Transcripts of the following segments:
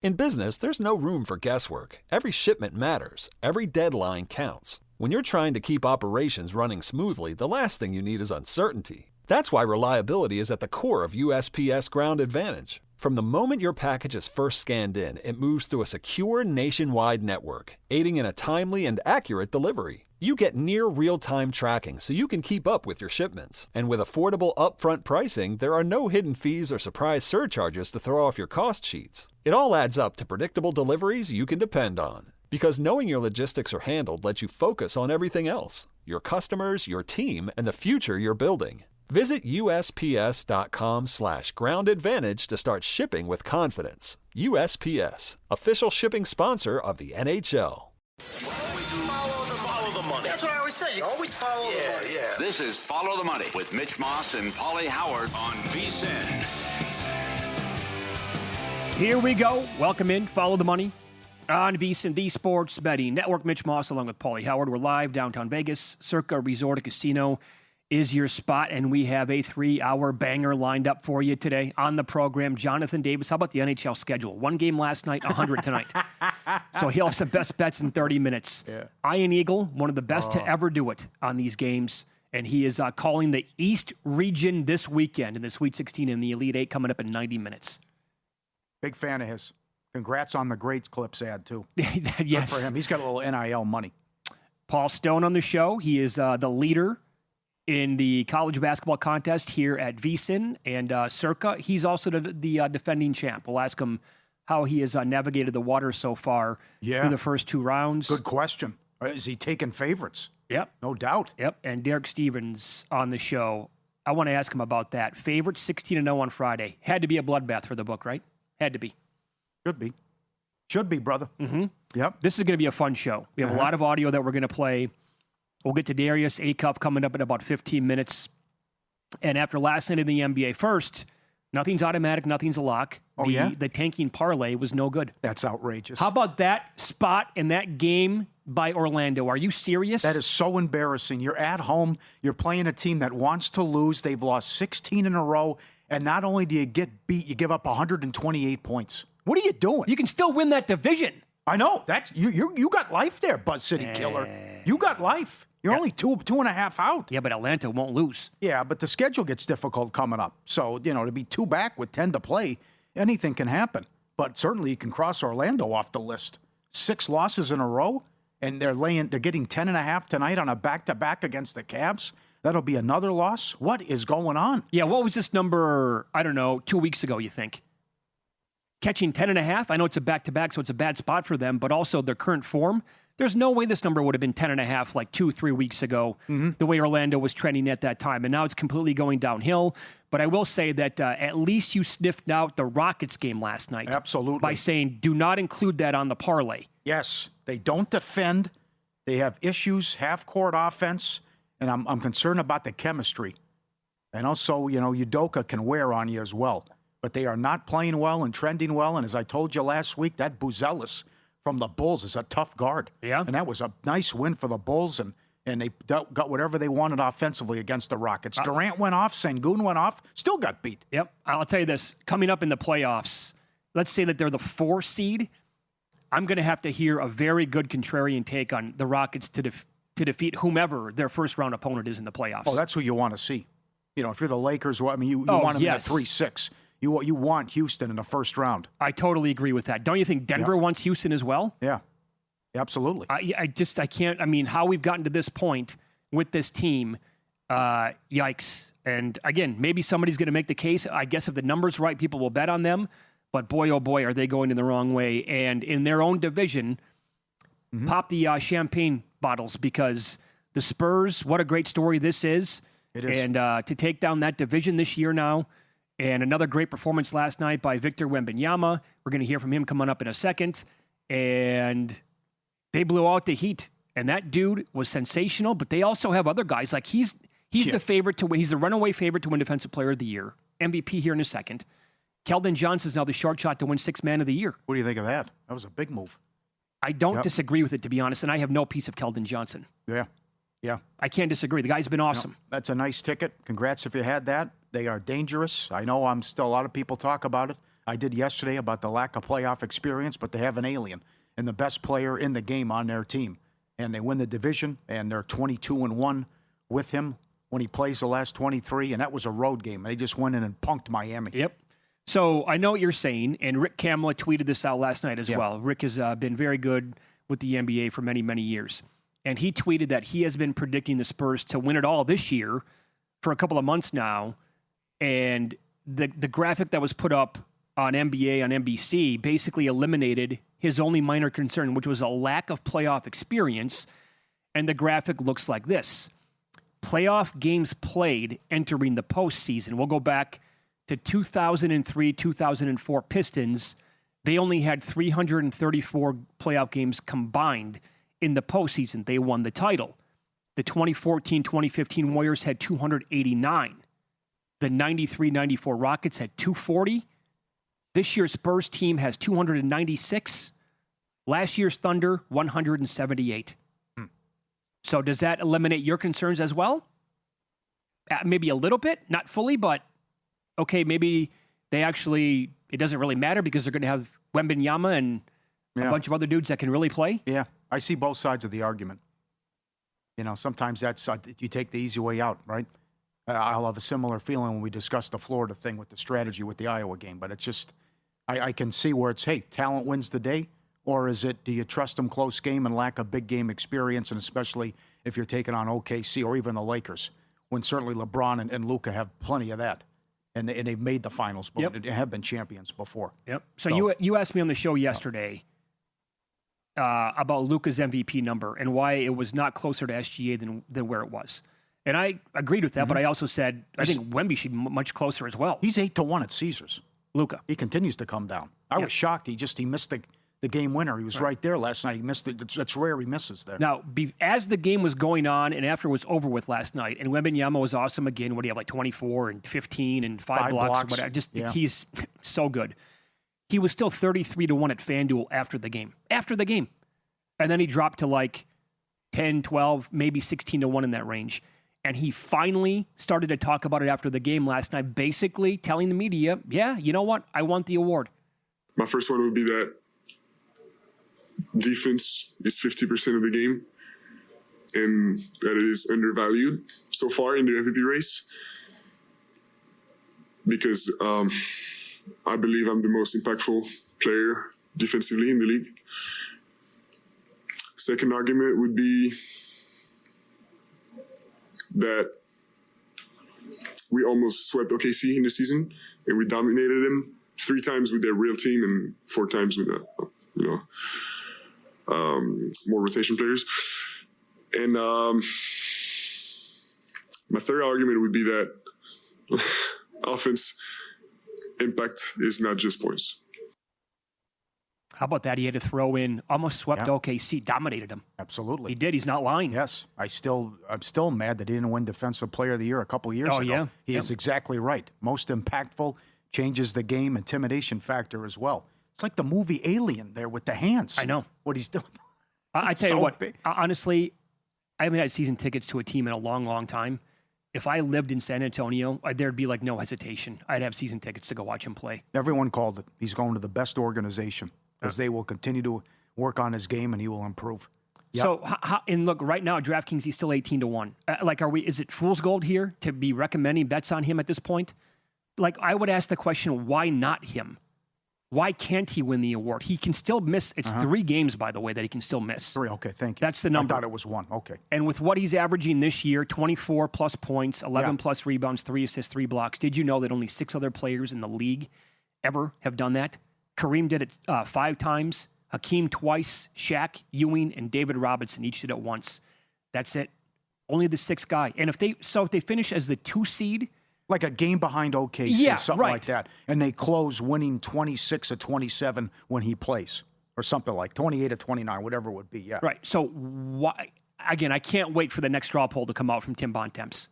In business, there's no room for guesswork. Every shipment matters. Every deadline counts. When you're trying to keep operations running smoothly, the last thing you need is uncertainty. That's why reliability is at the core of USPS Ground Advantage. From the moment your package is first scanned in, it moves through a secure nationwide network, aiding in a timely and accurate delivery. You get near real-time tracking so you can keep up with your shipments. And with affordable upfront pricing, there are no hidden fees or surprise surcharges to throw off your cost sheets. It all adds up to predictable deliveries you can depend on. Because knowing your logistics are handled lets you focus on everything else: your customers, your team, and the future you're building. Visit USPS.com/Ground Advantage to start shipping with confidence. USPS, official shipping sponsor of the NHL. Always follow the money. That's what I always say. You always follow the money. Yeah. This is Follow the Money with Mitch Moss and Pauly Howard on VSiN. Here we go. Welcome in. Follow the Money on VSiN, the Sports Betting Network. Mitch Moss along with Pauly Howard. We're live downtown Vegas. Circa Resort and Casino is your spot, and we have a 3-hour banger lined up for you today on the program. Jonathan Davis, how about the NHL schedule? 1 game last night, 100 tonight. So he'll have some best bets in 30 minutes. Yeah. Ian Eagle, one of the best to ever do it on these games, and he is calling the East region this weekend in the Sweet 16 and the Elite 8 coming up in 90 minutes. Big fan of his. Congrats on the great Clips ad, too. Yes. Good for him. He's got a little NIL money. Paul Stone on the show. He is the leader in the college basketball contest here at VSiN and Circa. He's also the defending champ. We'll ask him how he has navigated the water so far through the first 2 rounds. Good question. Is he taking favorites? Yep. No doubt. Yep. And Derek Stevens on the show. I want to ask him about that. Favorites 16-0 on Friday. Had to be a bloodbath for the book, right? Had to be. Should be. Should be, brother. Mm-hmm. Yep. This is going to be a fun show. We have a lot of audio that we're going to play. We'll get to Darius Acuff coming up in about 15 minutes. And after last night in the NBA, first, nothing's automatic, nothing's a lock. The tanking parlay was no good. That's outrageous. How about that spot in that game by Orlando? Are you serious? That is so embarrassing. You're at home. You're playing a team that wants to lose. They've lost 16 in a row. And not only do you get beat, you give up 128 points. What are you doing? You can still win that division. I know. That's you got life there, Buzz City Killer. You got life. You're only two and a half out. Yeah, but Atlanta won't lose. Yeah, but the schedule gets difficult coming up. So, to be 2 back with 10 to play, anything can happen. But certainly you can cross Orlando off the list. 6 losses in a row, and they're getting 10.5 tonight on a back-to-back against the Cavs. That'll be another loss. What is going on? Yeah, what was this number, 2 weeks ago, you think? Catching 10.5? I know it's a back-to-back, so it's a bad spot for them, but also their current form. There's no way this number would have been 10.5 like 2-3 weeks ago, the way Orlando was trending at that time. And now it's completely going downhill. But I will say that at least you sniffed out the Rockets game last night. Absolutely. By saying, do not include that on the parlay. Yes, they don't defend. They have issues, half-court offense, and I'm concerned about the chemistry. And also, Udoka can wear on you as well. But they are not playing well and trending well. And as I told you last week, that Buzelis from the Bulls is a tough guard. Yeah. And that was a nice win for the Bulls, and they got whatever they wanted offensively against the Rockets. Durant went off, Sengun went off, still got beat. Yep. I'll tell you this. Coming up in the playoffs, let's say that they're the 4 seed. I'm going to have to hear a very good contrarian take on the Rockets to defeat whomever their first-round opponent is in the playoffs. Oh, that's who you want to see. If you're the Lakers, you want them in at 3-6. You want Houston in the first round. I totally agree with that. Don't you think Denver wants Houston as well? Yeah, absolutely. I can't. I mean, how we've gotten to this point with this team, yikes. And again, maybe somebody's going to make the case. I guess if the number's right, people will bet on them. But boy, oh boy, are they going in the wrong way. And in their own division, pop the champagne bottles, because the Spurs, what a great story this is. It is. And to take down that division this year now. And another great performance last night by Victor Wembanyama. We're going to hear from him coming up in a second. And they blew out the Heat. And that dude was sensational. But they also have other guys. Like he's the favorite to win. He's the runaway favorite to win Defensive Player of the Year. MVP here in a second. Keldon Johnson's now the short shot to win 6th Man of the Year. What do you think of that? That was a big move. I don't disagree with it, to be honest. And I have no piece of Keldon Johnson. Yeah. I can't disagree. The guy's been awesome. No, that's a nice ticket. Congrats if you had that. They are dangerous. I know a lot of people talk about it. I did yesterday about the lack of playoff experience, but they have an alien and the best player in the game on their team. And they win the division, and they're 22-1 with him when he plays the last 23, and that was a road game. They just went in and punked Miami. Yep. So I know what you're saying, and Rick Kamala tweeted this out last night as well. Rick has been very good with the NBA for many, many years. And he tweeted that he has been predicting the Spurs to win it all this year for a couple of months now. And the graphic that was put up on NBA on NBC basically eliminated his only minor concern, which was a lack of playoff experience. And the graphic looks like this. Playoff games played entering the postseason. We'll go back to 2003, 2004 Pistons. They only had 334 playoff games combined in the postseason. They won the title. The 2014-2015 Warriors had 289. The 93-94 Rockets had 240. This year's Spurs team has 296. Last year's Thunder, 178. So does that eliminate your concerns as well? Maybe a little bit, not fully, but okay, maybe they actually, it doesn't really matter because they're going to have Wembanyama and a bunch of other dudes that can really play. Yeah, I see both sides of the argument. You know, sometimes that's, you take the easy way out, right? I'll have a similar feeling when we discuss the Florida thing with the strategy with the Iowa game, but it's just, I can see where it's, hey, talent wins the day, or is it, do you trust them close game and lack of big game experience, and especially if you're taking on OKC or even the Lakers, when certainly LeBron and Luka have plenty of that. And they've made the finals, but they have been champions before. Yep. So you asked me on the show yesterday about Luka's MVP number and why it was not closer to SGA than where it was. And I agreed with that, but I also said I think Wemby should be much closer as well. He's 8-1 at Caesars. Luka. He continues to come down. I was shocked. He missed the game winner. He was right there last night. He missed it. It's rare he misses there. Now, as the game was going on and after it was over with last night, and Wembanyama was awesome again. What do you have, like 24 and 15 and 5 blocks? Whatever. He's so good. He was still 33-1 at FanDuel after the game. And then he dropped to like 10, 12, maybe 16-1 in that range. And he finally started to talk about it after the game last night, basically telling the media, yeah, you know what? I want the award. My first one would be that defense is 50% of the game and that it is undervalued so far in the MVP race because I believe I'm the most impactful player defensively in the league. Second argument would be that we almost swept OKC in the season and we dominated them 3 times with their real team and 4 times with more rotation players. And my third argument would be that offense impact is not just points. How about that? He had to throw in, almost swept OKC, dominated him. Absolutely. He did. He's not lying. Yes. I'm still mad that he didn't win Defensive Player of the Year a couple of years ago. Yeah. He is exactly right. Most impactful, changes the game, intimidation factor as well. It's like the movie Alien there with the hands. I know. What he's doing. I tell you what, honestly, I haven't had season tickets to a team in a long, long time. If I lived in San Antonio, there'd be like no hesitation. I'd have season tickets to go watch him play. Everyone called it. He's going to the best organization because they will continue to work on his game and he will improve. Yep. So, and look, right now, DraftKings, he's still 18-1. Is it fool's gold here to be recommending bets on him at this point? Like, I would ask the question, why not him? Why can't he win the award? He can still miss. It's 3 games, by the way, that he can still miss. 3, okay, thank you. That's the number. I thought it was 1, okay. And with what he's averaging this year, 24-plus points, 11-plus rebounds, 3 assists, 3 blocks. Did you know that only 6 other players in the league ever have done that? Kareem did it 5 times. Hakeem twice. Shaq, Ewing, and David Robinson each did it once. That's it. Only the 6th guy. And if they finish as the 2 seed, like a game behind OKC, something like that. And they close winning 26-27 when he plays. Or something like 28-29, whatever it would be, yeah. Right. So, why? Again, I can't wait for the next straw poll to come out from Tim Bontemps.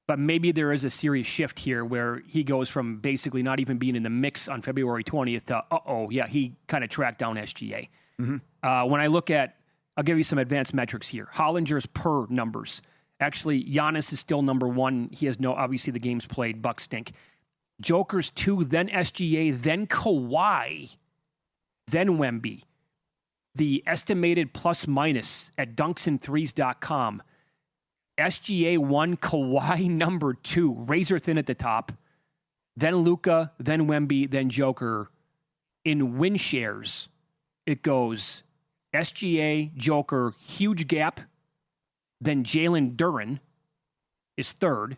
But maybe there is a serious shift here where he goes from basically not even being in the mix on February 20th to, he kind of tracked down SGA. Mm-hmm. When I look at, I'll give you some advanced metrics here. Hollinger's per numbers. Actually, Giannis is still number 1. He has obviously the games played, Bucks stink. Joker's 2, then SGA, then Kawhi, then Wemby. The estimated plus minus at dunksandthrees.com. SGA 1, Kawhi number 2, razor thin at the top. Then Luka, then Wemby, then Joker. In win shares, it goes SGA, Joker, huge gap. Then Jalen Duren is third.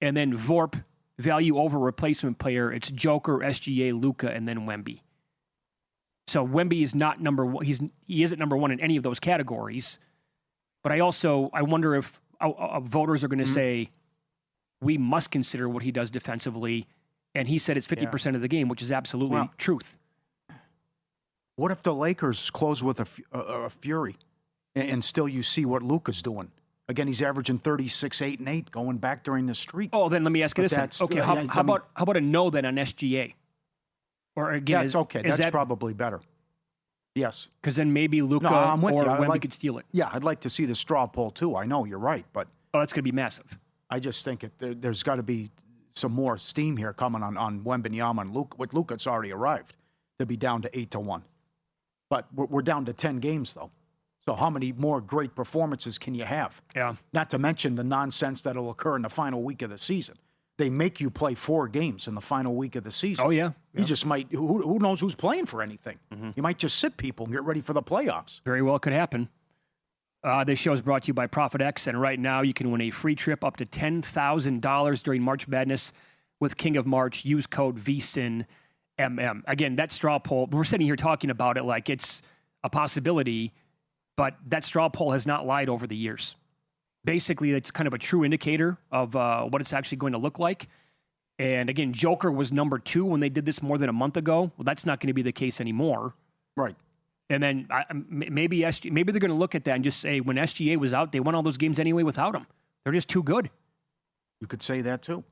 And then VORP, value over replacement player, it's Joker, SGA, Luka, and then Wemby. So Wemby is not number one. He isn't number one in any of those categories. But I wonder if voters are going to say, we must consider what he does defensively. And he said it's 50% of the game, which is absolutely truth. What if the Lakers close with a fury and still you see what Luka's doing? Again, he's averaging 36, 8, and 8 going back during the streak. Oh, then let me ask you this. Okay, how about a no then on SGA? Or again, that's okay. That's probably better. Yes. Because then maybe Luka or Wemby could steal it. Yeah, I'd like to see the straw poll too. I know you're right, but that's going to be massive. I just think there's got to be some more steam here coming on Wembanyama and Luka. With Luka, it's already arrived to be down to 8-1. But we're down to 10 games though. So how many more great performances can you have? Yeah. Not to mention the nonsense that will occur in the final week of the season. They make you play 4 games in the final week of the season. Oh, yeah. You just might, who knows who's playing for anything? Mm-hmm. You might just sit people and get ready for the playoffs. Very well could happen. This show is brought to you by ProfitX, and right now you can win a free trip up to $10,000 during March Madness with King of March. Use code VSiNMM. Again, that straw poll, we're sitting here talking about it like it's a possibility, but that straw poll has not lied over the years. Basically, it's kind of a true indicator of what it's actually going to look like. And again, Joker was number 2 when they did this more than a month ago. Well, that's not going to be the case anymore. Right. And then maybe they're going to look at that and just say, when SGA was out, they won all those games anyway without him. They're just too good. You could say that too.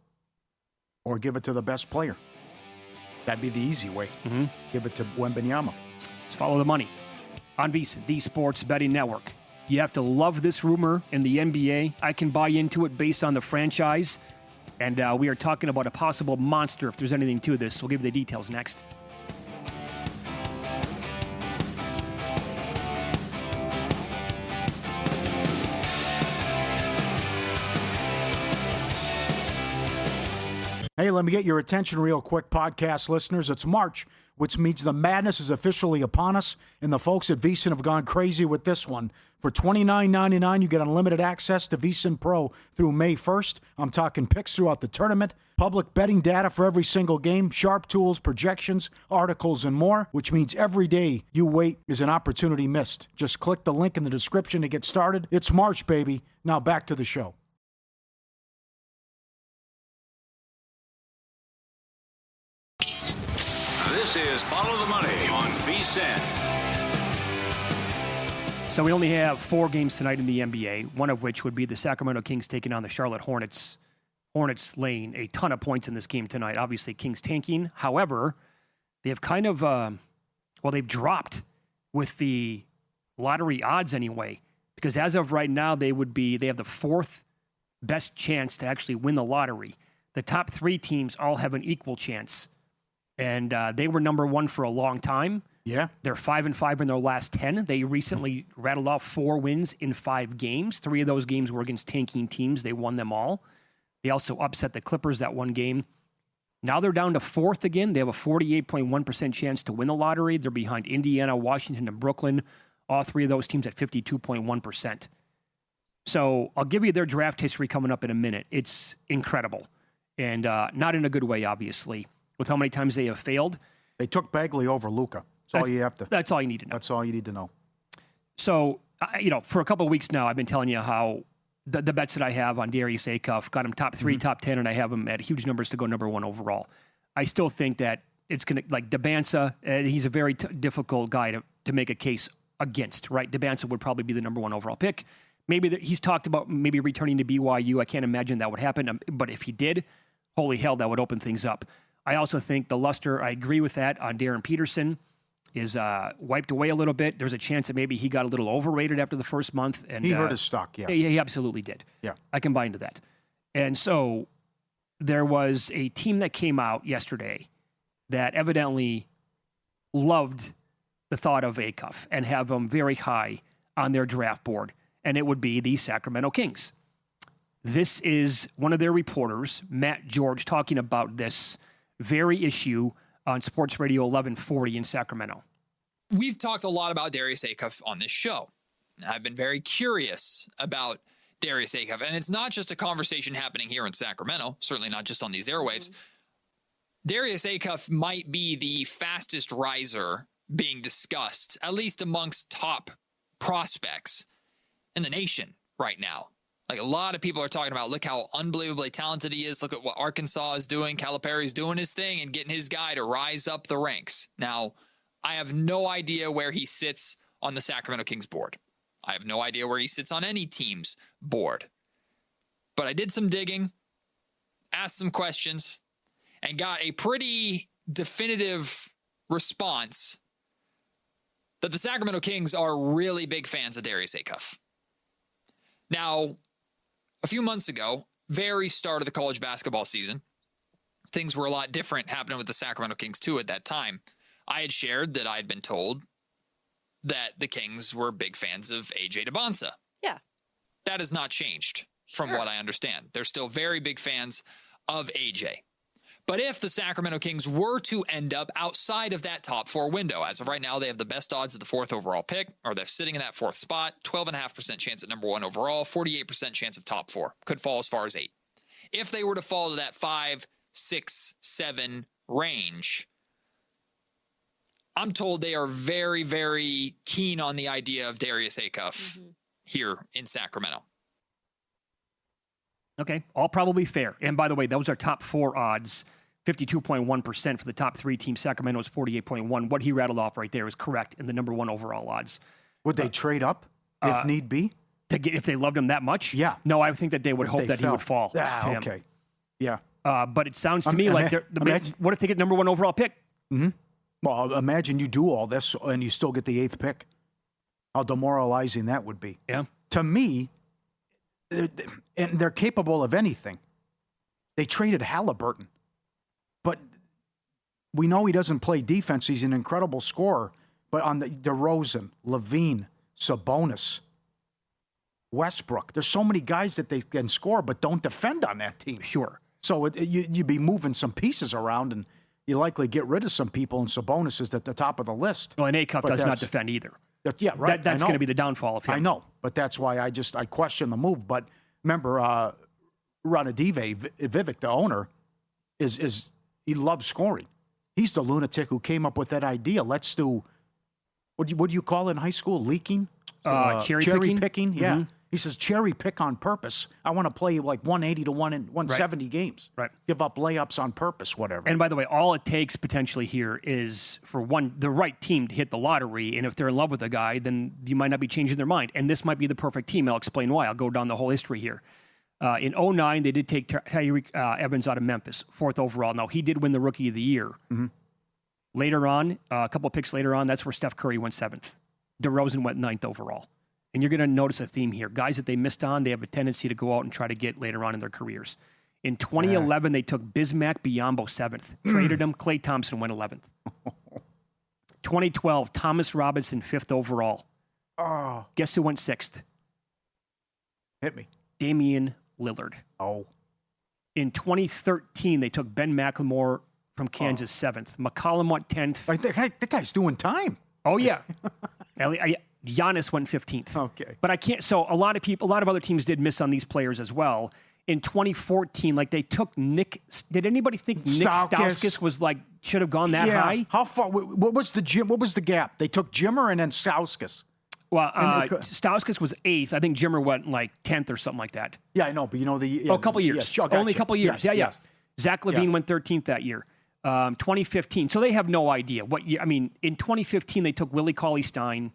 Or give it to the best player. That'd be the easy way. Mm-hmm. Give it to Wembanyama. Let's follow the money on VSiN, the Sports Betting Network. You have to love this rumor in the NBA. I can buy into it based on the franchise. And we are talking about a possible monster if there's anything to this. We'll give you the details next. Hey, let me get your attention real quick, podcast listeners. It's March, which means the madness is officially upon us, and the folks at VSiN have gone crazy with this one. For $29.99, you get unlimited access to VSiN Pro through May 1st. I'm talking picks throughout the tournament, public betting data for every single game, sharp tools, projections, articles, and more, which means every day you wait is an opportunity missed. Just click the link in the description to get started. It's March, baby. Now back to the show. This is Follow the Money on VSiN. So we only have 4 games tonight in the NBA, one of which would be the Sacramento Kings taking on the Charlotte Hornets. Hornets laying a ton of points in this game tonight. Obviously, Kings tanking. However, they have kind of, they've dropped with the lottery odds anyway. Because as of right now, they have the 4th best chance to actually win the lottery. The top 3 teams all have an equal chance. And they were number 1 for a long time. Yeah. They're 5-5 in their last 10. They recently rattled off 4 wins in 5 games. 3 of those games were against tanking teams. They won them all. They also upset the Clippers that one game. Now they're down to 4th again. They have a 48.1% chance to win the lottery. They're behind Indiana, Washington, and Brooklyn. All 3 of those teams at 52.1%. So I'll give you their draft history coming up in a minute. It's incredible. And not in a good way, obviously, with how many times they have failed. They took Bagley over Luka. That's all you have to. That's all you need to know. That's all you need to know. So, for a couple of weeks now, I've been telling you how the bets that I have on Darius Acuff got him top 3, top 10, and I have him at huge numbers to go number 1 overall. I still think that it's going to, like Debanza, he's a very difficult guy to make a case against, right? Debanza would probably be the number 1 overall pick. Maybe he's talked about maybe returning to BYU. I can't imagine that would happen. But if he did, holy hell, that would open things up. I also think the luster, I agree with that, on Darren Peterson is wiped away a little bit. There's a chance that maybe he got a little overrated after the first month. And he hurt his stock, yeah. Yeah, he absolutely did. Yeah. I can buy into that. And so there was a team that came out yesterday that evidently loved the thought of Acuff and have them very high on their draft board, and it would be the Sacramento Kings. This is one of their reporters, Matt George, talking about this very issue on Sports Radio 1140 in Sacramento. We've talked a lot about Darius Acuff on this show. I've been very curious about Darius Acuff, and it's not just a conversation happening here in Sacramento, certainly not just on these airwaves. Darius Acuff might be the fastest riser being discussed, at least amongst top prospects in the nation right now. Like, a lot of people are talking about, look how unbelievably talented he is. Look at what Arkansas is doing. Calipari's doing his thing and getting his guy to rise up the ranks. Now, I have no idea where he sits on the Sacramento Kings board. I have no idea where he sits on any team's board. But I did some digging, asked some questions, and got a pretty definitive response that the Sacramento Kings are really big fans of Darius Acuff. Now, a few months ago, very start of the college basketball season, things were a lot different happening with the Sacramento Kings too at that time. I had shared that I had been told that the Kings were big fans of AJ DeBonsa. Yeah. That has not changed from what I understand. They're still very big fans of AJ. But if the Sacramento Kings were to end up outside of that top four window, as of right now, they have the best odds at the 4th overall pick, or they're sitting in that 4th spot, 12.5% chance at number 1 overall, 48% chance of top 4. Could fall as far as 8. If they were to fall to that 5, 6, 7 range, I'm told they are very, very keen on the idea of Darius Acuff here in Sacramento. Okay, all probably fair. And by the way, those are top 4 odds. 52.1% for the top 3 teams. Sacramento is 48.1. What he rattled off right there is correct in the number 1 overall odds. Would they trade up if need be? To get, if they loved him that much? Yeah. No, I think that they would hope that he would fall to him. Okay. Yeah. But it sounds to me like what if they get number 1 overall pick? Mm-hmm. Well, imagine you do all this and you still get the 8th pick. How demoralizing that would be. Yeah. To me, and they're capable of anything. They traded Halliburton. But we know he doesn't play defense. He's an incredible scorer. But on the DeRozan, Levine, Sabonis, Westbrook, there's so many guys that they can score but don't defend on that team. Sure. So you'd be moving some pieces around, and you likely get rid of some people, and Sabonis is at the top of the list. Well, and Acuff does not defend either. Yeah, right. That's going to be the downfall of him. I know, but that's why I question the move. But remember, Ranadive, Vivek, the owner, is he loves scoring. He's the lunatic who came up with that idea. Let's do, what do you call it in high school? Leaking? Cherry picking? Yeah. Mm-hmm. He says, cherry pick on purpose. I want to play like 180 to 170 games. Right. Give up layups on purpose, whatever. And by the way, all it takes potentially here is for the right team to hit the lottery. And if they're in love with a guy, then you might not be changing their mind. And this might be the perfect team. I'll explain why. I'll go down the whole history here. In 2009, they did take Tyreke Evans out of Memphis, 4th overall. Now, he did win the Rookie of the Year. Mm-hmm. Later on, a couple of picks later on, that's where Steph Curry went 7th. DeRozan went 9th overall. And you're going to notice a theme here. Guys that they missed on, they have a tendency to go out and try to get later on in their careers. In 2011, they took Bismack Biyombo 7th. Traded him. Klay Thompson went 11th. 2012, Thomas Robinson 5th overall. Oh. Guess who went 6th? Hit me. Damian Lillard. Oh. In 2013, they took Ben McLemore from Kansas 7th. McCollum went 10th. That guy's doing time. Oh, yeah. Giannis went 15th. Okay. But I can't. So a lot of other teams did miss on these players as well. In 2014, they took Nick. Did anybody think Nick Stauskas was should have gone that high? How far? What was the gap? They took Jimmer and then Stauskas. Well, Stauskas was 8th. I think Jimmer went 10th or something like that. Yeah, I know. But a couple years. Yes, gotcha. Only a couple years. Yes, Yeah. yes. Zach LaVine went 13th that year. 2015. So they have no idea in 2015 they took Willie Cauley-Stein.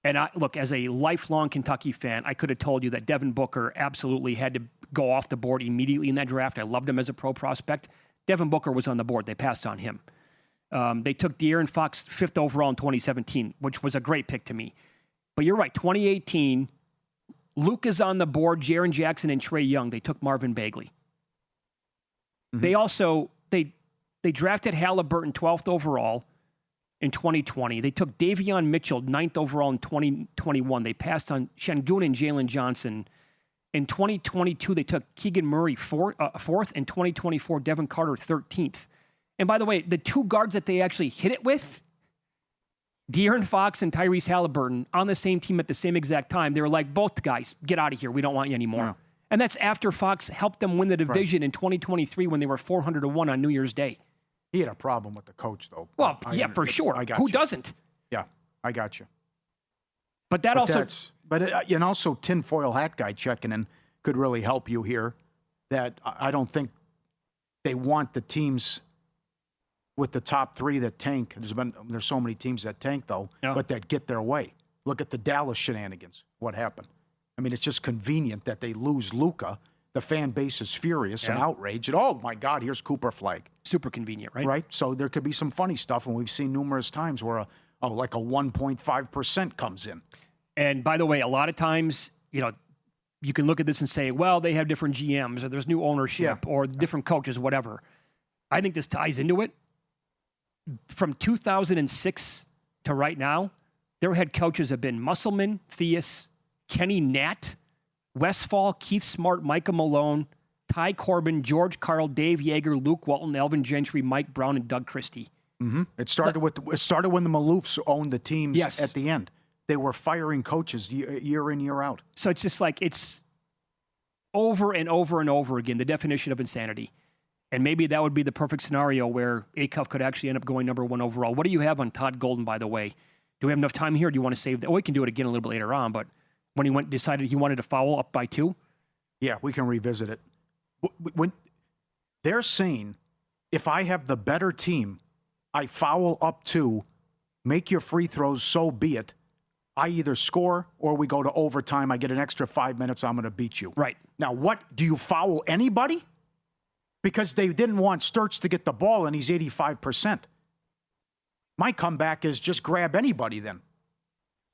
And as a lifelong Kentucky fan, I could have told you that Devin Booker absolutely had to go off the board immediately in that draft. I loved him as a pro prospect. Devin Booker was on the board. They passed on him. They took De'Aaron Fox 5th overall in 2017, which was a great pick to me. But you're right, 2018, Luke is on the board, Jaren Jackson and Trae Young. They took Marvin Bagley. They also they drafted Halliburton 12th overall in 2020. They took Davion Mitchell 9th overall in 2021. They passed on Şengün and Jalen Johnson. In 2022, they took Keegan Murray 4th. In 2024, Devin Carter 13th. And by the way, the two guards that they actually hit it with, De'Aaron Fox and Tyrese Halliburton, on the same team at the same exact time, they were like, both guys, get out of here. We don't want you anymore. Yeah. And that's after Fox helped them win the division in 2023 when they were 400-1 on New Year's Day. He had a problem with the coach, though. Well, for sure. Who doesn't? Yeah, I got you. But also tinfoil hat guy checking in could really help you here. That I don't think they want the teams with the top three that tank. There's so many teams that tank, though, but that get their way. Look at the Dallas shenanigans. What happened? I mean, it's just convenient that they lose Luka. The fan base is furious and outraged. And, oh, my God, here's Cooper Flag. Super convenient, right? Right? So there could be some funny stuff, and we've seen numerous times where like a 1.5% comes in. And by the way, a lot of times, you can look at this and say, well, they have different GMs, or there's new ownership, or different coaches, whatever. I think this ties into it. From 2006 to right now, their head coaches have been Musselman, Theus, Kenny Natt, Westfall, Keith Smart, Micah Malone, Ty Corbin, George Karl, Dave Yeager, Luke Walton, Elvin Gentry, Mike Brown, and Doug Christie. Mm-hmm. It started when the Maloofs owned the teams at the end. They were firing coaches year in, year out. So it's just like it's over and over and over again, the definition of insanity. And maybe that would be the perfect scenario where Acuff could actually end up going number 1 overall. What do you have on Todd Golden, by the way? Do we have enough time here? Do you want to save that? We can do it again a little bit later on, but when he decided he wanted to foul up by 2? Yeah, we can revisit it. When they're saying, if I have the better team, I foul up 2, make your free throws, so be it. I either score or we go to overtime. I get an extra 5 minutes. I'm going to beat you. Right. Now, do you foul anybody? Because they didn't want Sturts to get the ball and he's 85%. My comeback is just grab anybody then.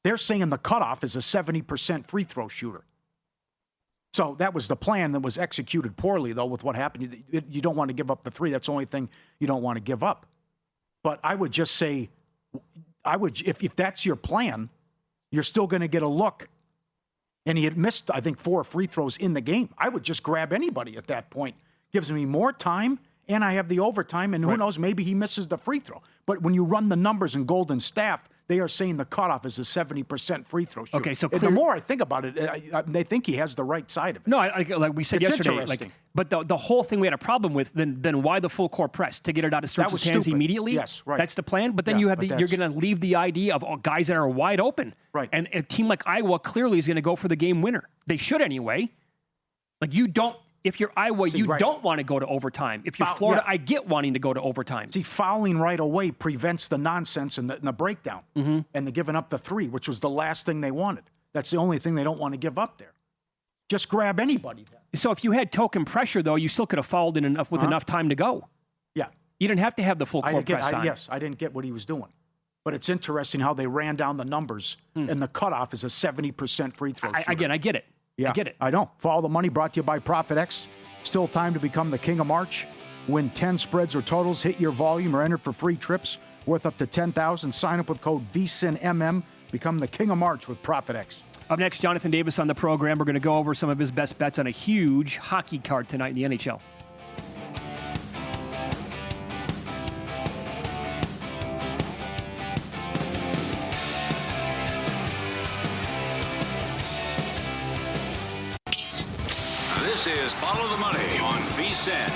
They're saying the cutoff is a 70% free throw shooter. So that was the plan that was executed poorly, though, with what happened. You don't want to give up the 3. That's the only thing you don't want to give up. But I would just say, if that's your plan, you're still going to get a look. And he had missed, I think, 4 free throws in the game. I would just grab anybody at that point. Gives me more time, and I have the overtime, and who knows, maybe he misses the free throw. But when you run the numbers in Golden staff, they are saying the cutoff is a 70% free throw shooter. Okay, so the more I think about it, they think he has the right side of it. No, like we said yesterday. But the whole thing we had a problem with, then why the full court press? To get it out of Sturts' hands immediately? Yes, right. That's the plan. But then you're going to leave the idea of guys that are wide open. Right. And a team like Iowa clearly is going to go for the game winner. They should anyway. Like you don't. If you're Iowa, don't want to go to overtime. If you're Florida, I get wanting to go to overtime. See, fouling right away prevents the nonsense and the breakdown and the giving up the 3, which was the last thing they wanted. That's the only thing they don't want to give up there. Just grab anybody then. So if you had token pressure, though, you still could have fouled in enough with enough time to go. Yeah. You didn't have to have the full court press on. Yes, I didn't get what he was doing. But it's interesting how they ran down the numbers, and the cutoff is a 70% free throw shooter. Again, I get it. Yeah, I get it. I know. Follow the money brought to you by ProfitX. Still time to become the king of March. Win 10 spreads or totals, hit your volume, or enter for free trips worth up to $10,000. Sign up with code VSiNMM. Become the king of March with ProfitX. Up next, Jonathan Davis on the program. We're going to go over some of his best bets on a huge hockey card tonight in the NHL. This is Follow the Money on VSiN.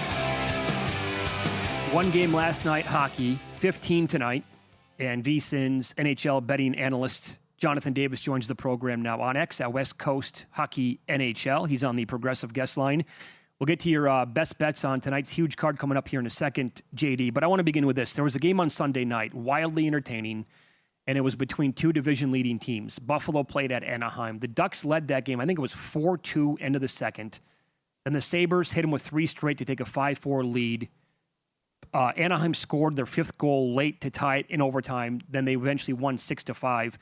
One game last night, hockey, 15 tonight, and VSiN's NHL betting analyst Jonathan Davis joins the program now on X at West Coast Hockey NHL. He's on the Progressive guest line. We'll get to your best bets on tonight's huge card coming up here in a second, JD, but I want to begin with this. There was a game on Sunday night, wildly entertaining, and it was between 2 division-leading teams. Buffalo played at Anaheim. The Ducks led that game. I think it was 4-2 end of the second. Then the Sabres hit them with 3 straight to take a 5-4 lead. Anaheim scored their 5th goal late to tie it in overtime. Then they eventually won 6-5.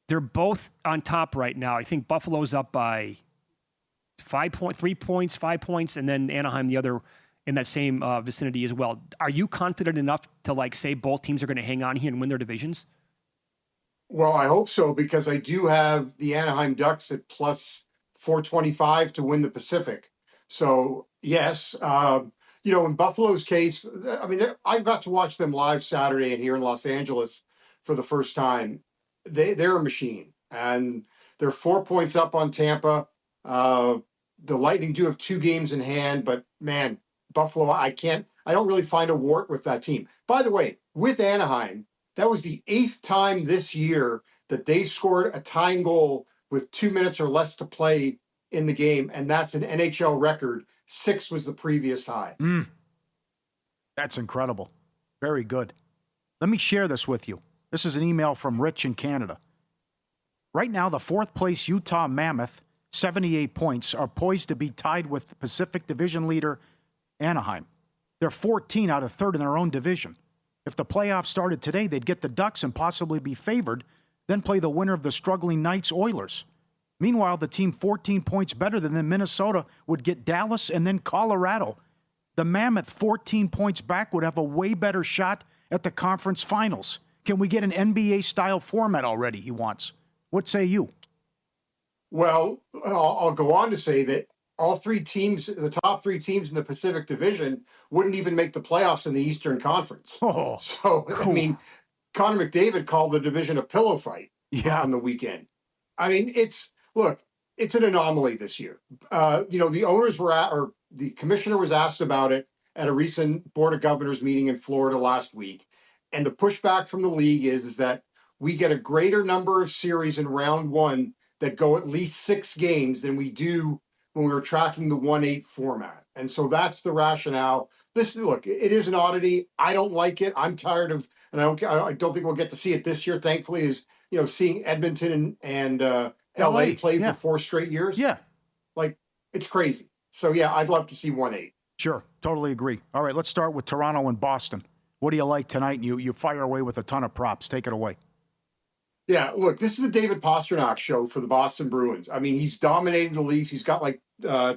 They're both on top right now. I think Buffalo's up by 5 points, and then Anaheim the other in that same vicinity as well. Are you confident enough to say both teams are going to hang on here and win their divisions? Well, I hope so, because I do have the Anaheim Ducks at plus 425 to win the Pacific. So, yes, in Buffalo's case, I mean, I got to watch them live Saturday and here in Los Angeles for the first time. They're a machine, and they're 4 points up on Tampa. The Lightning do have 2 games in hand, but man, Buffalo, I don't really find a wart with that team. By the way, with Anaheim, that was the 8th time this year that they scored a tying goal with 2 minutes or less to play in the game, and that's an NHL record. 6 was the previous high. That's incredible. Very good. Let me share this with you. This is an email from Rich in Canada. Right now, the 4th place Utah Mammoth, 78 points, are poised to be tied with the Pacific Division leader Anaheim. They're 14 out of 3rd in their own division. If the playoffs started today, they'd get the Ducks and possibly be favored, then play the winner of the struggling Knights Oilers. Meanwhile, the team 14 points better than them, Minnesota, would get Dallas and then Colorado. The Mammoth, 14 points back, would have a way better shot at the conference finals. Can we get an NBA-style format already, he wants. What say you? Well, I'll go on to say that all 3 teams, the top 3 teams in the Pacific Division, wouldn't even make the playoffs in the Eastern Conference. Oh, so, I mean, Connor McDavid called the division a pillow fight on the weekend. I mean, it's an anomaly this year. The owners or the commissioner was asked about it at a recent Board of Governors meeting in Florida last week. And the pushback from the league is that we get a greater number of series in round 1 that go at least 6 games than we do when we were tracking the 1-8 format. And so that's the rationale. It is an oddity. I don't like it. I'm tired of, and I don't think we'll get to see it this year, thankfully, is, seeing Edmonton and LA play for 4 straight years. Yeah. It's crazy. So, yeah, I'd love to see 1-8. Sure. Totally agree. All right, let's start with Toronto and Boston. What do you like tonight? You fire away with a ton of props. Take it away. Yeah, look, this is the David Pastrnak show for the Boston Bruins. I mean, he's dominating the Leafs. He's got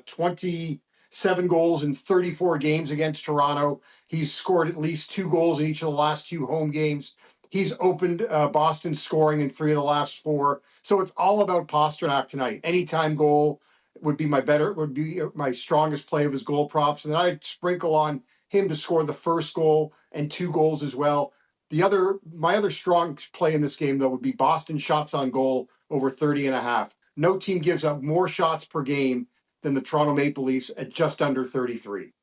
27 goals in 34 games against Toronto. He's scored at least 2 goals in each of the last 2 home games. He's opened Boston's scoring in 3 of the last 4. So it's all about Pastrnak tonight. Anytime goal would be my strongest play of his goal props. And then I'd sprinkle on him to score the first goal and 2 goals as well. My other strong play in this game, though, would be Boston shots on goal over 30.5. No team gives up more shots per game than the Toronto Maple Leafs at just under 33.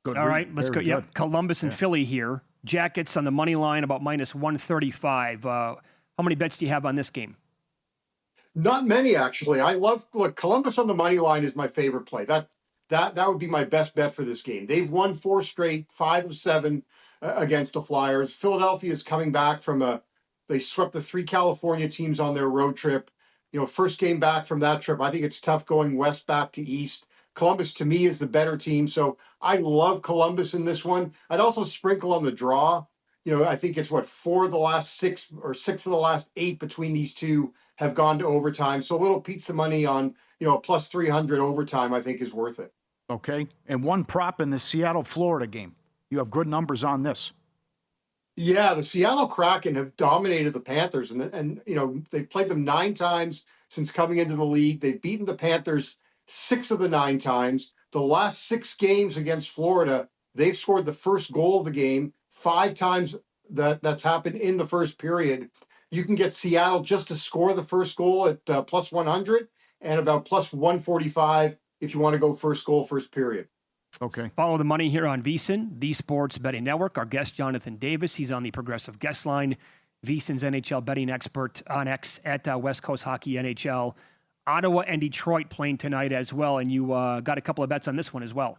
Good. All right, let's go. Good. Yep, Columbus and Philly here. Jackets on the money line about minus 135. How many bets do you have on this game? Not many, actually. Columbus on the money line is my favorite play. That would be my best bet for this game. They've won 4 straight, 5 of 7 against the Flyers. Philadelphia is coming back they swept the 3 California teams on their road trip. First game back from that trip. I think it's tough going west back to east. Columbus, to me, is the better team. So I love Columbus in this one. I'd also sprinkle on the draw. I think it's 4 of the last 6 or 6 of the last 8 between these two have gone to overtime. So a little pizza money on, plus 300 overtime, I think is worth it. Okay. And one prop in the Seattle-Florida game. You have good numbers on this. Yeah, the Seattle Kraken have dominated the Panthers, and they've played them 9 times since coming into the league. They've beaten the Panthers 6 of the 9 times. The last 6 games against Florida, they've scored the first goal of the game 5 times. That's happened in the first period. You can get Seattle just to score the first goal at plus 100 and about plus 145 if you want to go first goal, first period. Okay. Follow the money here on VSiN, the Sports Betting Network. Our guest, Jonathan Davis, he's on the Progressive Guest Line. VSiN's NHL betting expert on X at West Coast Hockey NHL. Ottawa and Detroit playing tonight as well, and you got a couple of bets on this one as well.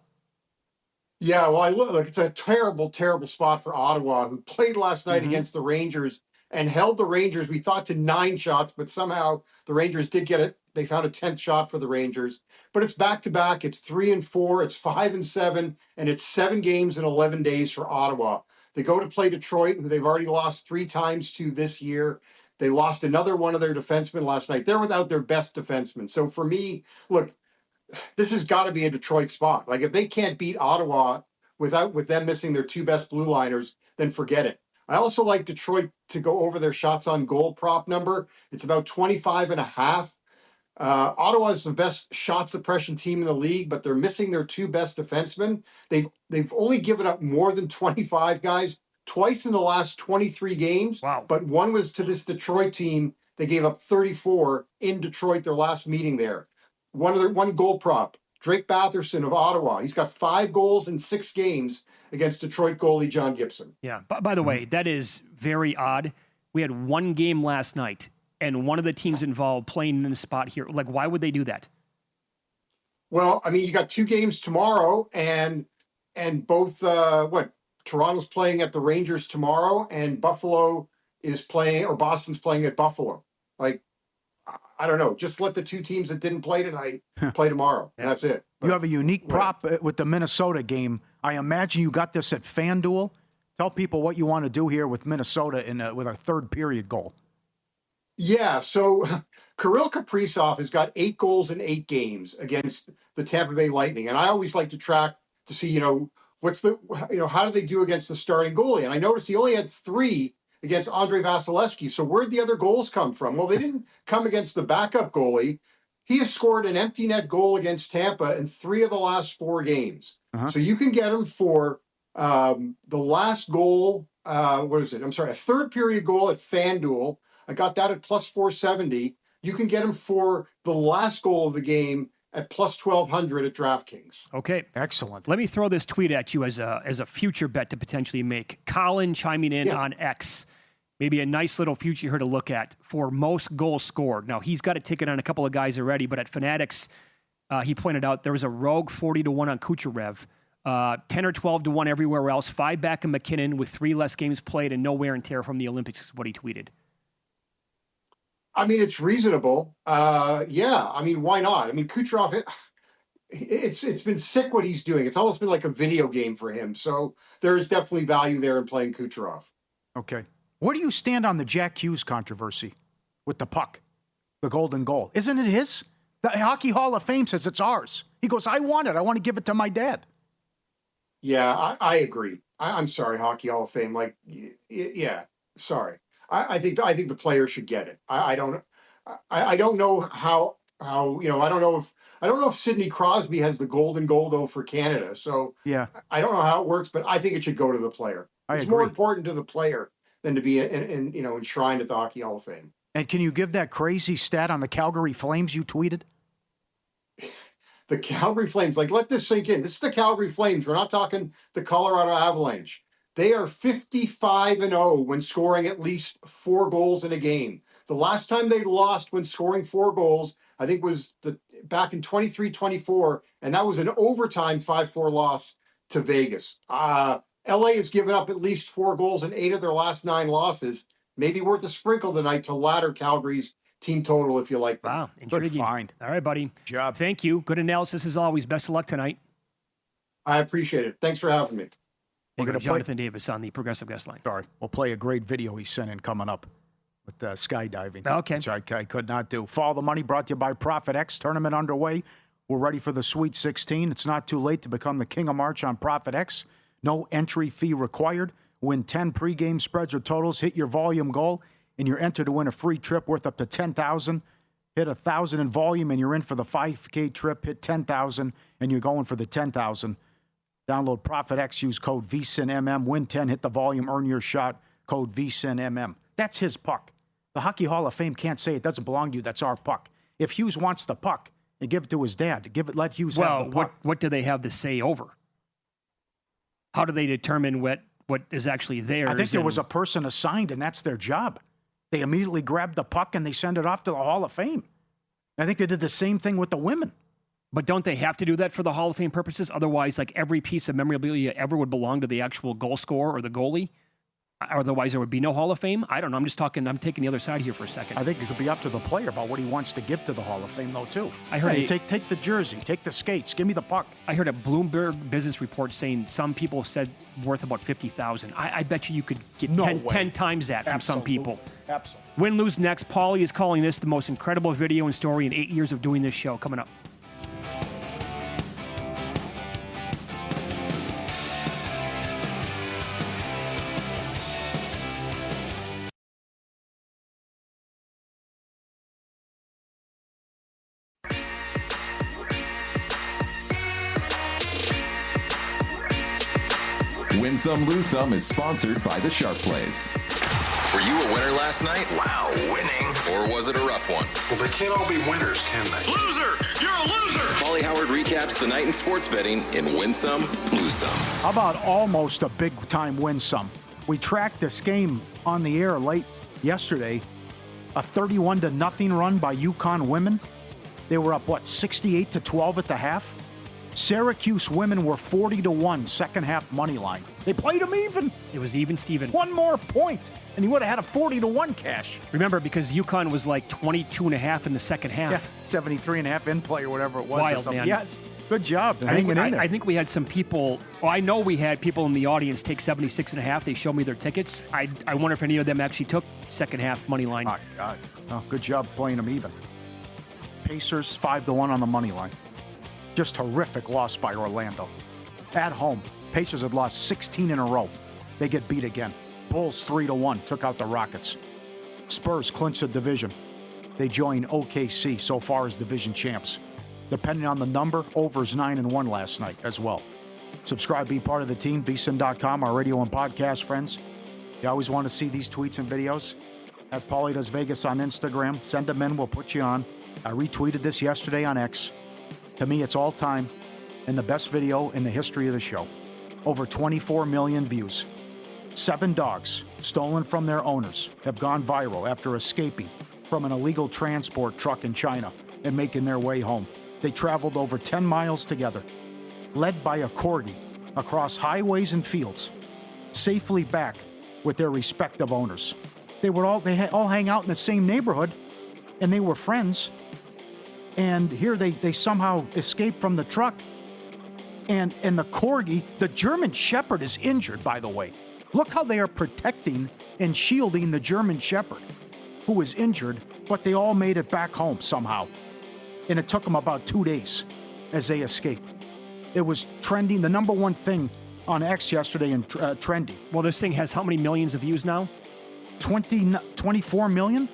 Yeah, well, look, it's a terrible, terrible spot for Ottawa, who played last night against the Rangers and held the Rangers, we thought, to 9 shots, but somehow the Rangers did get it. They found a 10th shot for the Rangers. But it's back-to-back. It's 3-4. It's 5-7. And it's 7 games in 11 days for Ottawa. They go to play Detroit, who they've already lost 3 times to this year. They lost another one of their defensemen last night. They're without their best defenseman. So for me, look, this has got to be a Detroit spot. If they can't beat Ottawa with them missing their 2 best blue liners, then forget it. I also like Detroit to go over their shots on goal prop number. It's about 25.5. Ottawa's the best shot suppression team in the league, but they're missing their 2 best defensemen. They've only given up more than 25 guys twice in the last 23 games. Wow. But one was to this Detroit team. They gave up 34 in Detroit, their last meeting there. One goal prop, Drake Batherson of Ottawa. He's got 5 goals in 6 games against Detroit goalie John Gibson. Yeah. By the way, that is very odd. We had one game last night, and one of the teams involved playing in the spot here. Like, why would they do that? Well, I mean, you got 2 games tomorrow, and both Toronto's playing at the Rangers tomorrow, and Buffalo is playing, or Boston's playing at Buffalo. Like, I don't know. Just let the 2 teams that didn't play tonight play tomorrow. And that's it. You have a unique prop with the Minnesota game. I imagine you got this at FanDuel. Tell people what you want to do here with Minnesota with a third period goal. Yeah, so Kirill Kaprizov has got 8 goals in 8 games against the Tampa Bay Lightning. And I always like to track to see, how do they do against the starting goalie? And I noticed he only had 3 against Andrei Vasilevsky. So where'd the other goals come from? Well, they didn't come against the backup goalie. He has scored an empty net goal against Tampa in 3 of the last 4 games. Uh-huh. So you can get him for the last goal. A third period goal at FanDuel. I got that at plus 470. You can get him for the last goal of the game at plus 1,200 at DraftKings. Okay. Excellent. Let me throw this tweet at you as a future bet to potentially make. Colin chiming in on X. Maybe a nice little future here to look at for most goals scored. Now, he's got a ticket on a couple of guys already, but at Fanatics, he pointed out there was a rogue 40-1 on Kucherov, 10 or 12-1 everywhere else, 5 back in McKinnon with 3 less games played and no wear and tear from the Olympics is what he tweeted. I mean, it's reasonable. Yeah. I mean, why not? I mean, Kucherov, it's been sick what he's doing. It's almost been like a video game for him. So there is definitely value there in playing Kucherov. Okay. Where do you stand on the Jack Hughes controversy with the puck, the golden goal? Isn't it his? The Hockey Hall of Fame says it's ours. He goes, I want it. I want to give it to my dad. Yeah, I agree. I'm sorry, Hockey Hall of Fame. Like, yeah, sorry. I think the player should get it. I don't know how I don't know if Sidney Crosby has the golden goal though for Canada. So yeah, I don't know how it works, but I think it should go to the player. It's agree. More important to the player than to be enshrined at the Hockey Hall of Fame. And can you give that crazy stat on the Calgary Flames you tweeted? The Calgary Flames, like, let this sink in. This is the Calgary Flames. We're not talking the Colorado Avalanche. They are 55-0 when scoring at least 4 goals in a game. The last time they lost when scoring 4 goals, I think was back in 23-24, and that was an overtime 5-4 loss to Vegas. LA has given up at least 4 goals in 8 of their last 9 losses. Maybe worth a sprinkle tonight to ladder Calgary's team total if you like them. Wow, intriguing. Good find. All right, buddy. Good job. Thank you. Good analysis as always. Best of luck tonight. I appreciate it. Thanks for having me. We're going to Jonathan Davis on the Progressive Guest Line. Sorry. We'll play a great video he sent in coming up with skydiving. Okay. Which I could not do. Follow the Money brought to you by Profit X. Tournament underway. We're ready for the Sweet 16. It's not too late to become the king of March on Profit X. No entry fee required. Win 10 pregame spreads or totals. Hit your volume goal, and you're entered to win a free trip worth up to $10,000. Hit 1,000 in volume, and you're in for the 5K trip. Hit 10,000, and you're going for the 10,000. Download Profit X. Use code VSiNMM. Win 10. Hit the volume. Earn your shot. Code VSiNMM. That's his puck. The Hockey Hall of Fame can't say it doesn't belong to you. That's our puck. If Hughes wants the puck, and give it to his dad. Let Hughes have the puck. What do they have to say over? How do they determine what is actually theirs? I think there was a person assigned, and that's their job. They immediately grab the puck, and they send it off to the Hall of Fame. I think they did the same thing with the women. But don't they have to do that for the Hall of Fame purposes? Otherwise, like every piece of memorabilia ever would belong to the actual goal scorer or the goalie? Otherwise, there would be no Hall of Fame? I don't know. I'm taking the other side here for a second. I think it could be up to the player about what he wants to give to the Hall of Fame, though, too. I heard take the jersey, take the skates, give me the puck. I heard a Bloomberg business report saying some people said worth about $50,000. I bet you could get 10 times that from some people. Absolutely. Win, lose next. Pauly is calling this the most incredible video and story in 8 years of doing this show. Coming up. Win Some, Lose Some is sponsored by the Sharp Plays. Were you a winner last night? Wow, winning. Or was it a rough one? Well, they can't all be winners, can they? Loser! You're a loser! Pauly Howard recaps the night in sports betting in Win Some, Lose Some. How about almost a big-time win some? We tracked this game on the air late yesterday. A 31-0 run by UConn women. They were up, 68-12 at the half? Syracuse women were 40-1 second half money line. They played them even. It was even, Steven. One more point, and he would have had a 40-1 cash. Remember, because UConn was like 22.5 in the second half. Yeah, 73.5 in play or whatever it was. Wild, man. Yes, good job. I think we had some people, I know we had people in the audience take 76.5. They showed me their tickets. I wonder if any of them actually took second half money line. My God. Oh, good job playing them even. Pacers 5-1 on the money line. Just horrific loss by Orlando. At home, Pacers had lost 16 in a row. They get beat again. Bulls 3-1 took out the Rockets. Spurs clinched the division. They join OKC so far as division champs. Depending on the number, overs 9-1 last night as well. Subscribe, be part of the team, VSiN.com, our radio and podcast friends. You always want to see these tweets and videos. At Pauly Does Vegas on Instagram. Send them in, we'll put you on. I retweeted this yesterday on X. To me, it's all time and the best video in the history of the show. Over 24 million views. 7 dogs stolen from their owners have gone viral after escaping from an illegal transport truck in China and making their way home. They traveled over 10 miles together, led by a corgi, across highways and fields, safely back with their respective owners. They all hang out in the same neighborhood, and they were friends. And here they somehow escape from the truck. And the corgi, the German Shepherd, is injured, by the way. Look how they are protecting and shielding the German Shepherd, who is injured, but they all made it back home somehow. And it took them about 2 days as they escaped. It was trending, the number one thing on X yesterday and trending. Well, this thing has how many millions of views now? 24 million?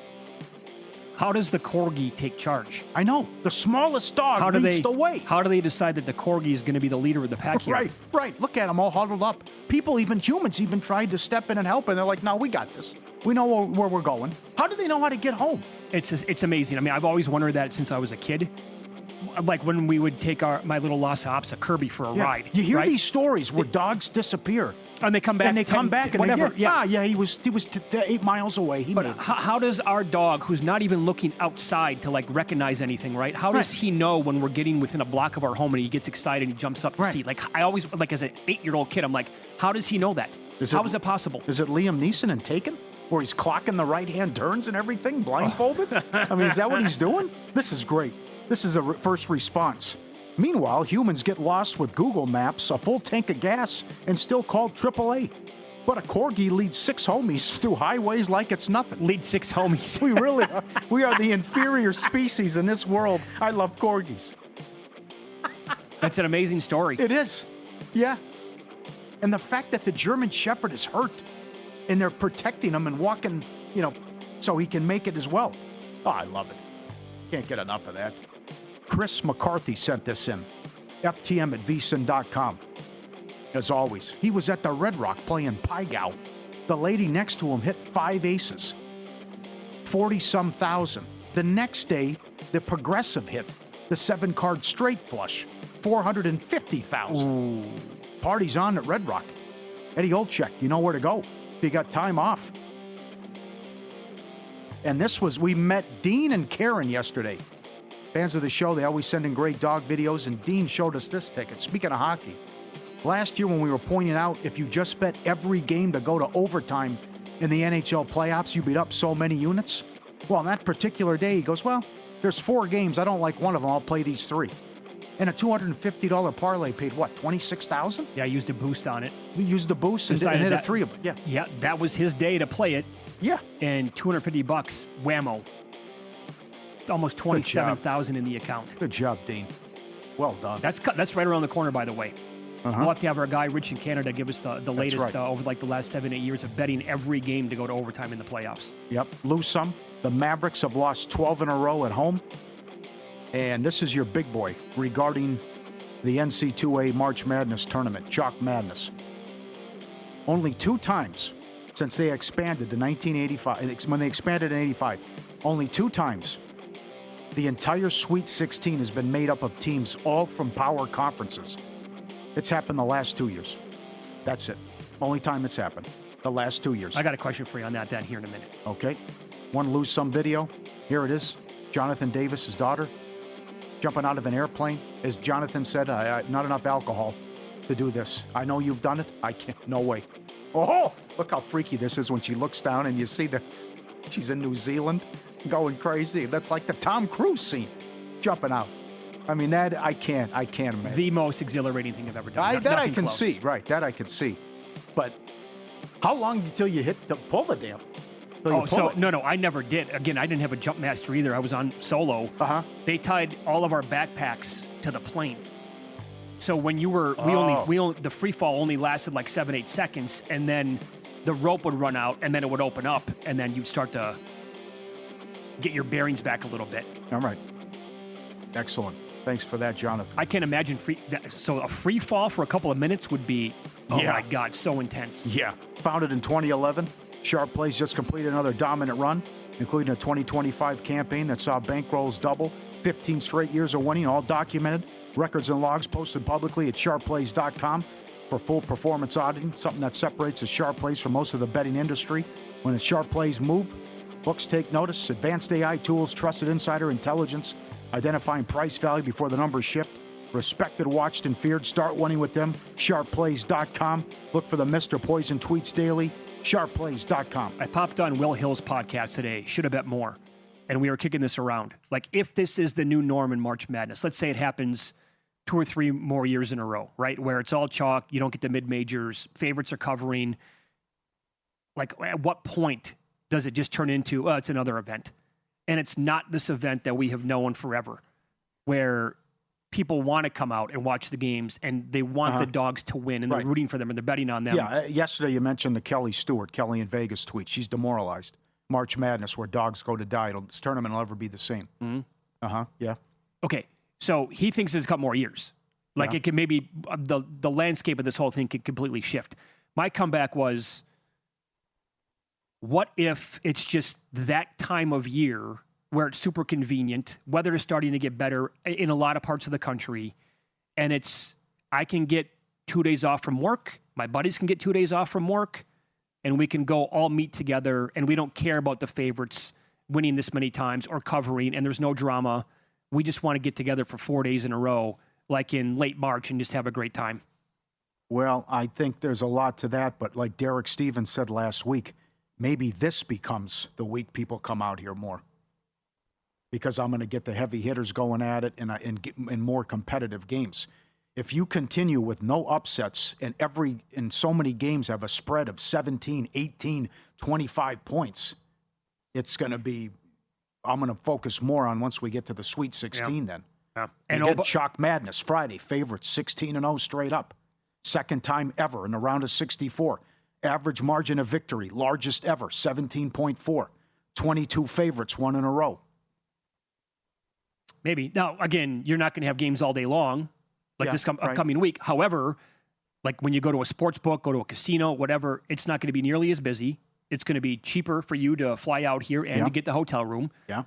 How does the corgi take charge? I know. The smallest dog leads the way. How do they decide that the corgi is going to be the leader of the pack here? Right. Look at them all huddled up. People, humans tried to step in and help, and they're like, no, we got this. We know where we're going. How do they know how to get home? It's amazing. I mean, I've always wondered that since I was a kid. Like when we would take my little Lhasa Apso Kirby for a ride. You hear these stories where dogs disappear. And they come back. And they come back and whatever. He was 8 miles away. How does our dog, who's not even looking outside to recognize anything, right? How does he know when we're getting within a block of our home and he gets excited and he jumps up to see? I always, as an 8-year-old kid, I'm like, how does he know that? How is it possible? Is it Liam Neeson in Taken, where he's clocking the right-hand turns and everything, blindfolded? I mean, is that what he's doing? This is great. This is a first response. Meanwhile, humans get lost with Google Maps, a full tank of gas, and still called AAA. But a corgi leads 6 homies through highways like it's nothing. Lead 6 homies. We really are. We are the inferior species in this world. I love corgis. That's an amazing story. It is. Yeah. And the fact that the German Shepherd is hurt, and they're protecting him and walking, so he can make it as well. Oh, I love it. Can't get enough of that. Chris McCarthy sent this in. FTM at VSiN.com. As always, he was at the Red Rock playing Pai Gow. The lady next to him hit 5 aces. 40-some thousand. The next day, the Progressive hit the 7-card straight flush. 450,000. Party's on at Red Rock. Eddie Olczyk, you know where to go if you got time off. And we met Dean and Karen yesterday. Fans of the show, they always send in great dog videos, and Dean showed us this ticket. Speaking of hockey, last year when we were pointing out if you just bet every game to go to overtime in the NHL playoffs, you beat up so many units. Well, on that particular day, he goes, well, there's 4 games. I don't like one of them. I'll play these 3. And a $250 parlay paid, what, $26,000? Yeah, I used a boost on it. We used the boost and hit a 3 of them. Yeah. Yeah, that was his day to play it. Yeah. And $250, whammo. Almost 27,000 in the account. Good job, Dean. Well done. That's right around the corner, by the way. Uh-huh. We'll have to have our guy Rich in Canada give us the latest over the last 7-8 years of betting every game to go to overtime in the playoffs. Yep. Lose some. The Mavericks have lost 12 in a row at home. And this is your big boy regarding the NC2A March Madness tournament, Chalk Madness. Only 2 times since they expanded to 1985, when they expanded in 85, only 2 times the entire Sweet 16 has been made up of teams all from power conferences. It's happened the last 2 years. That's it. Only time it's happened. The last 2 years. I got a question for you on that then here in a minute. Okay. Want to lose some video? Here it is. Jonathan Davis's daughter jumping out of an airplane. As Jonathan said, not enough alcohol to do this. I know you've done it. I can't. No way. Oh, look how freaky this is when she looks down and you see she's in New Zealand going crazy. That's like the Tom Cruise scene, jumping out. I mean, that I can't imagine. The most exhilarating thing I've ever done. That I can see. Right, that I can see. But how long until you pull the damn? No, I never did. Again, I didn't have a jump master either. I was on solo. They tied all of our backpacks to the plane. So when you were, the free fall only lasted like 7-8 seconds, and then the rope would run out, and then it would open up, and then you'd start to get your bearings back a little bit. All right. Excellent. Thanks for that, Jonathan. I can't imagine so a free fall for a couple of minutes would be, my God, so intense. Yeah. Founded in 2011, Sharp Plays just completed another dominant run, including a 2025 campaign that saw bankrolls double, 15 straight years of winning, all documented. Records and logs posted publicly at sharpplays.com for full performance auditing, something that separates a Sharp Plays from most of the betting industry. When a Sharp Plays move, books take notice. Advanced AI tools, trusted insider intelligence, identifying price value before the numbers shift. Respected, watched, and feared. Start winning with them. Sharpplays.com. Look for the Mr. Poison tweets daily. Sharpplays.com. I popped on Will Hill's podcast today. Should have bet more. And we were kicking this around. Like, if this is the new norm in March Madness, let's say it happens 2 or 3 more years in a row, right? Where it's all chalk. You don't get the mid-majors. Favorites are covering. Like, at what point does it just turn into, it's another event? And it's not this event that we have known forever, where people want to come out and watch the games, and they want the dogs to win, and they're rooting for them, and they're betting on them. Yeah, yesterday you mentioned the Kelly in Vegas tweet. She's demoralized. March Madness, where dogs go to die. This tournament will never be the same. Mm-hmm. Yeah. Okay, so he thinks it's a couple more years. Like, it could maybe, the landscape of this whole thing could completely shift. My comeback was, what if it's just that time of year where it's super convenient, weather is starting to get better in a lot of parts of the country, and I can get 2 days off from work, my buddies can get 2 days off from work, and we can go all meet together, and we don't care about the favorites winning this many times or covering, and there's no drama. We just want to get together for 4 days in a row, like in late March, and just have a great time. Well, I think there's a lot to that, but like Derek Stevens said last week, maybe this becomes the week people come out here more, because I'm going to get the heavy hitters going at it and get in more competitive games. If you continue with no upsets and so many games have a spread of 17, 18, 25 points, it's going to be, I'm going to focus more on once we get to the Sweet 16 then. Yeah. And get Chalk Madness Friday, favorites 16-0 straight up. Second time ever in the round of 64. Average margin of victory, largest ever, 17.4. 22 favorites, won in a row. Maybe. Now, again, you're not going to have games all day long, like this upcoming week. However, like when you go to a sports book, go to a casino, whatever, it's not going to be nearly as busy. It's going to be cheaper for you to fly out here and to get the hotel room. Yeah.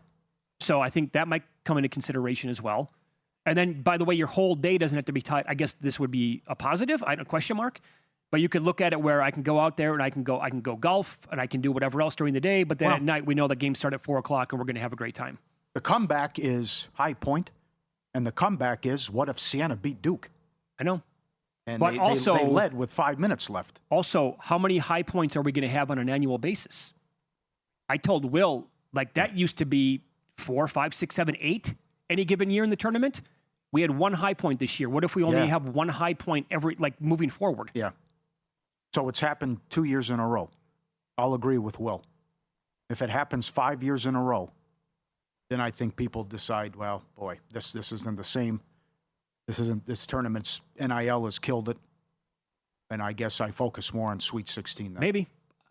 So I think that might come into consideration as well. And then, by the way, your whole day doesn't have to be tight. I guess this would be a positive, a question mark. But you could look at it where I can go out there and I can go golf and I can do whatever else during the day. But then at night, we know the games start at 4 o'clock and we're going to have a great time. The comeback is High Point, and the comeback is, what if Siena beat Duke? I know. And but they led with 5 minutes left. Also, how many high points are we going to have on an annual basis? I told Will, like, that used to be 4, 5, 6, 7, 8 any given year in the tournament. We had 1 high point this year. What if we only have 1 high point moving forward? Yeah. So it's happened 2 years in a row. I'll agree with Will. If it happens 5 years in a row, then I think people decide, well, boy, this isn't the same. This tournament's NIL has killed it. And I guess I focus more on Sweet 16 then. Maybe.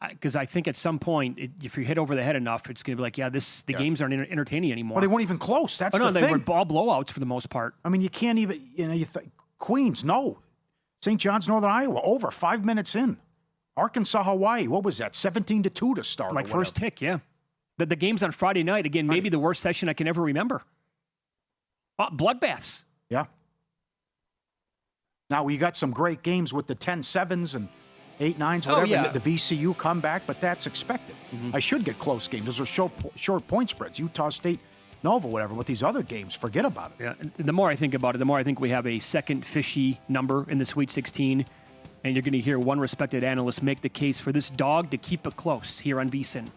Because I think at some point, if you hit over the head enough, it's going to be like, the games aren't entertaining anymore. Well, they weren't even close. That's the thing. They were all blowouts for the most part. I mean, you can't even, Queens, no. St. John's, Northern Iowa, over 5 minutes in. Arkansas, Hawaii, what was that? 17-2 to start. Like first tick, yeah. The games on Friday night, again, maybe the worst session I can ever remember. Bloodbaths. Yeah. Now, we got some great games with the 10-7s and 8-9s, whatever, yeah. the VCU comeback, but that's expected. I should get close games. Those are short point spreads. Utah State, Nova, whatever. But these other games, forget about it. Yeah. The more I think about it, the more I think we have a second fishy number in the Sweet 16. And you're going to hear one respected analyst make the case for this dog to keep it close here on VSiN.